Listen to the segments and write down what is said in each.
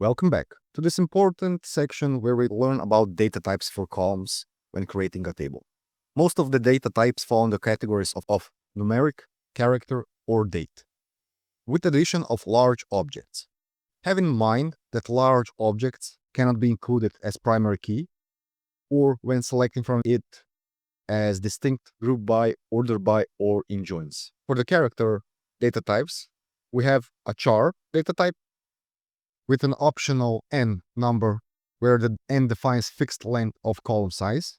Welcome back to this important section where we learn about data types for columns when creating a table. Most of the data types fall in the categories of numeric, character, or date, with the addition of large objects. Have in mind that large objects cannot be included as primary key or when selecting from it as distinct group by, order by, or in joins. For the character data types, we have a CHAR data type with an optional n number where the n defines fixed length of column size.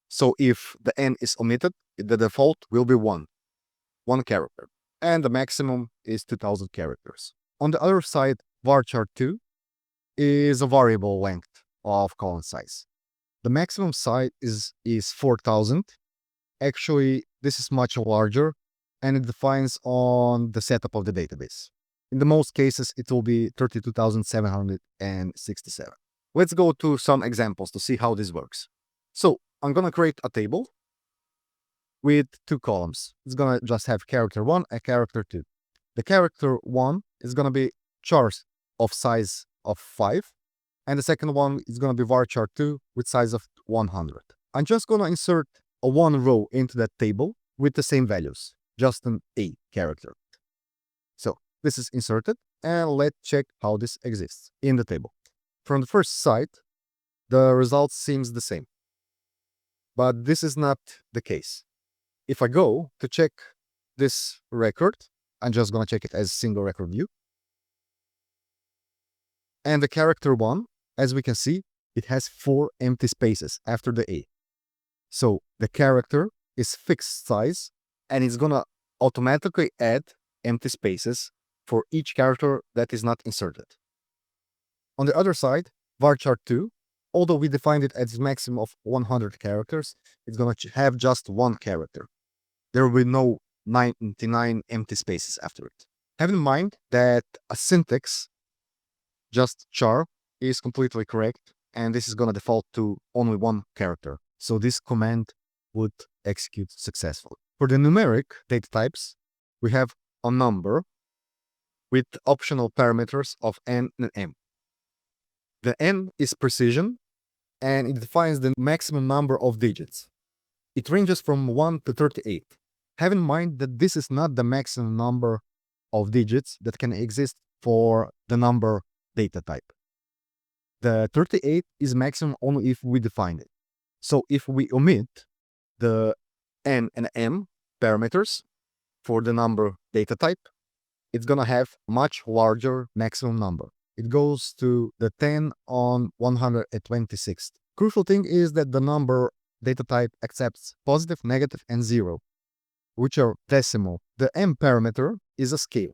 So if the n is omitted, the default will be one character, and the maximum is 2000 characters. On the other side, varchar2 is a variable length of column size. The maximum size is 4000. Actually, this is much larger, and it defines on the setup of the database. In the most cases, it will be 32,767. Let's go to some examples to see how this works. So I'm going to create a table with two columns. It's going to just have character 1 and character 2. The character 1 is going to be chars of size of 5. And the second one is going to be varchar 2 with size of 100. I'm just going to insert a one row into that table with the same values, just an A character. So this is inserted, and let's check how this exists in the table. From the first sight, the result seems the same. But this is not the case. If I go to check this record, I'm just going to check it as a single record view. And the character 1, as we can see, it has 4 empty spaces after the A. So the character is fixed size, and it's going to automatically add empty spaces for each character that is not inserted. On the other side, varchar2, although we defined it as a maximum of 100 characters, it's going to have just one character. There will be no 99 empty spaces after it. Have in mind that a syntax, just char, is completely correct, and this is going to default to only one character. So this command would execute successfully. For the numeric data types, we have a number with optional parameters of n and m. The n is precision, and it defines the maximum number of digits. It ranges from 1 to 38. Have in mind that this is not the maximum number of digits that can exist for the number data type. The 38 is maximum only if we define it. So if we omit the n and m parameters for the number data type, it's going to have much larger maximum number. It goes to the 10 on 126. Crucial thing is that the number data type accepts positive, negative, and 0, which are decimal. The m parameter is a scale.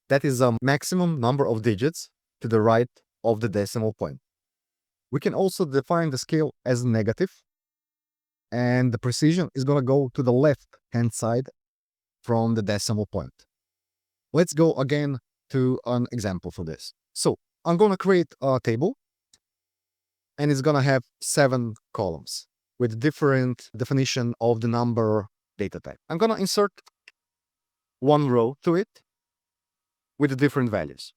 That is a maximum number of digits to the right of the decimal point. We can also define the scale as negative, and the precision is going to go to the left-hand side from the decimal point. Let's go again to an example for this. So I'm going to create a table, and it's going to have 7 columns with different definition of the number data type. I'm going to insert one row to it with different values.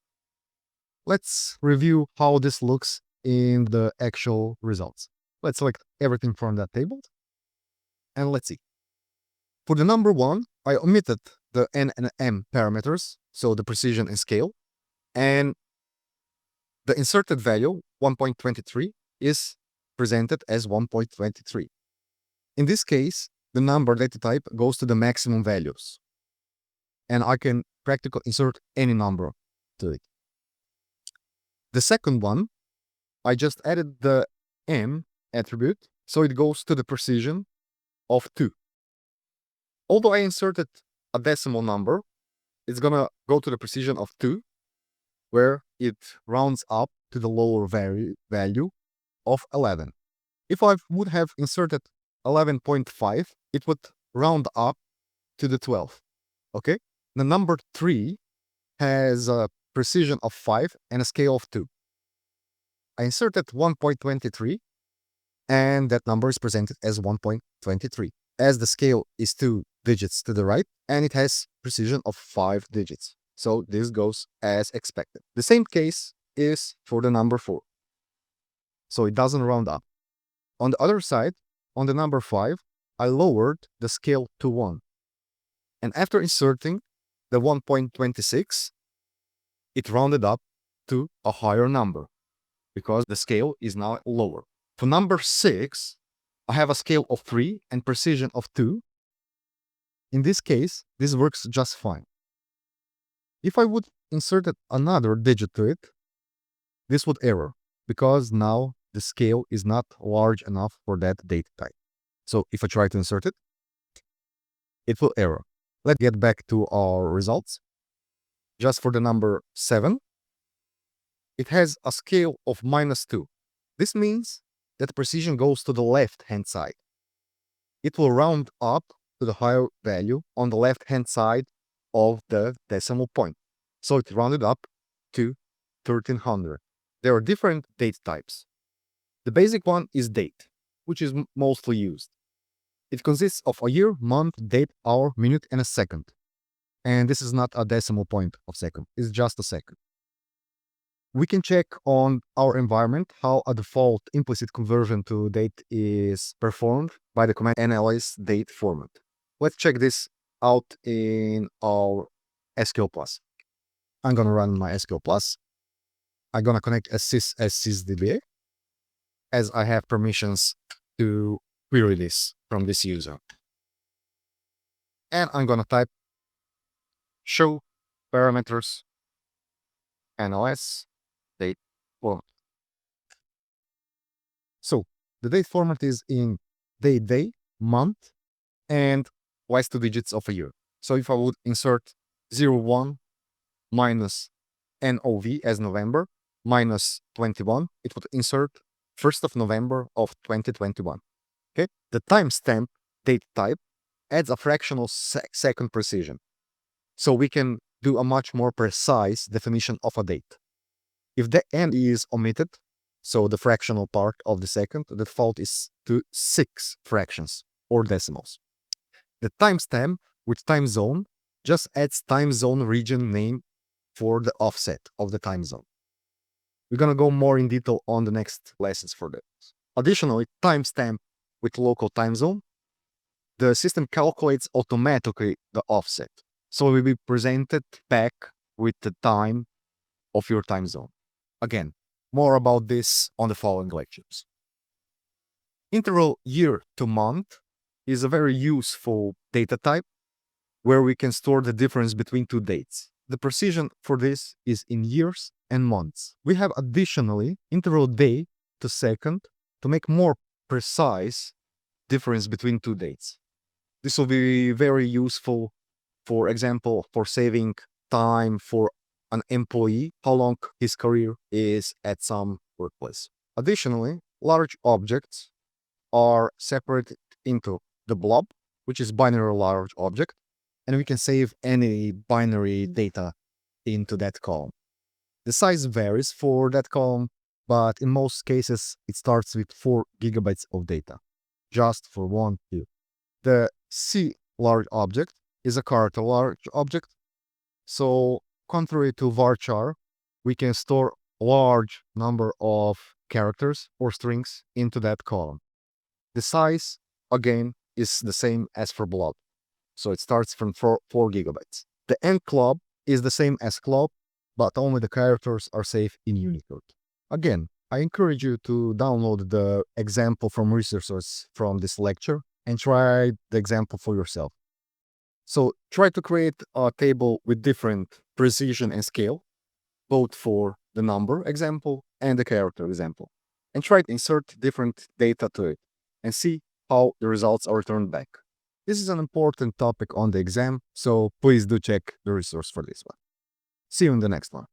Let's review how this looks in the actual results. Let's select everything from that table, and let's see. For the number 1, I omitted the n and m parameters, so the precision and scale, and the inserted value, 1.23, is presented as 1.23. In this case, the number data type goes to the maximum values, and I can practically insert any number to it. The second one, I just added the m attribute, so it goes to the precision of 2. Although I inserted a decimal number, it's going to go to the precision of 2, where it rounds up to the lower value of 11. If I would have inserted 11.5, it would round up to the 12. Okay? The number 3 has a precision of 5 and a scale of 2. I inserted 1.23, and that number is presented as 1.23, as the scale is 2 digits to the right, and it has precision of 5 digits. So this goes as expected. The same case is for the number 4. So it doesn't round up. On the other side, on the number 5, I lowered the scale to 1. And after inserting the 1.26, it rounded up to a higher number because the scale is now lower. For number 6, I have a scale of 3 and precision of 2. In this case, this works just fine. If I would insert another digit to it, this would error because now the scale is not large enough for that data type. So if I try to insert it, it will error. Let's get back to our results. Just for the number 7, it has a scale of -2. This means that precision goes to the left-hand side. It will round up to the higher value on the left-hand side of the decimal point. So it rounded up to 1300. There are different date types. The basic one is date, which is mostly used. It consists of a year, month, date, hour, minute, and a second. And this is not a decimal point of second, it's just a second. We can check on our environment how a default implicit conversion to date is performed by the command analyze date format. Let's check this out in our SQL+. I'm going to run my SQL+. I'm going to connect as sysdba, as I have permissions to query this from this user. And I'm going to type show parameters analyze date format. So the date format is in day, month, and last 2 digits of a year. So if I would insert 01 minus NOV as November minus 21, it would insert 1st of November of 2021. Okay, the timestamp date type adds a fractional second precision. So we can do a much more precise definition of a date. If the end is omitted, so the fractional part of the second, the default is to 6 fractions or decimals. The timestamp with time zone just adds time zone region name for the offset of the time zone. We're going to go more in detail on the next lessons for that. Additionally, timestamp with local time zone, the system calculates automatically the offset. So it will be presented back with the time of your time zone. Again, more about this on the following lectures. Interval year to month is a very useful data type where we can store the difference between 2 dates. The precision for this is in years and months. We have additionally interval day to second to make more precise difference between 2 dates. This will be very useful, for example, for saving time for an employee, how long his career is at some workplace. Additionally, large objects are separated into the blob, which is binary large object, and we can save any binary data into that column. The size varies for that column, but in most cases, it starts with 4 gigabytes of data, just for one field. The C large object is a character large object, so contrary to varchar, we can store a large number of characters or strings into that column. The size, again, is the same as for blob, so it starts from 4 gigabytes. The enclob is the same as clob, but only the characters are saved in Unicode. Again, I encourage you to download the example from resources from this lecture and try the example for yourself. So try to create a table with different precision and scale, both for the number example and the character example, and try to insert different data to it and see how the results are returned back. This is an important topic on the exam, so please do check the resource for this one. See you in the next one.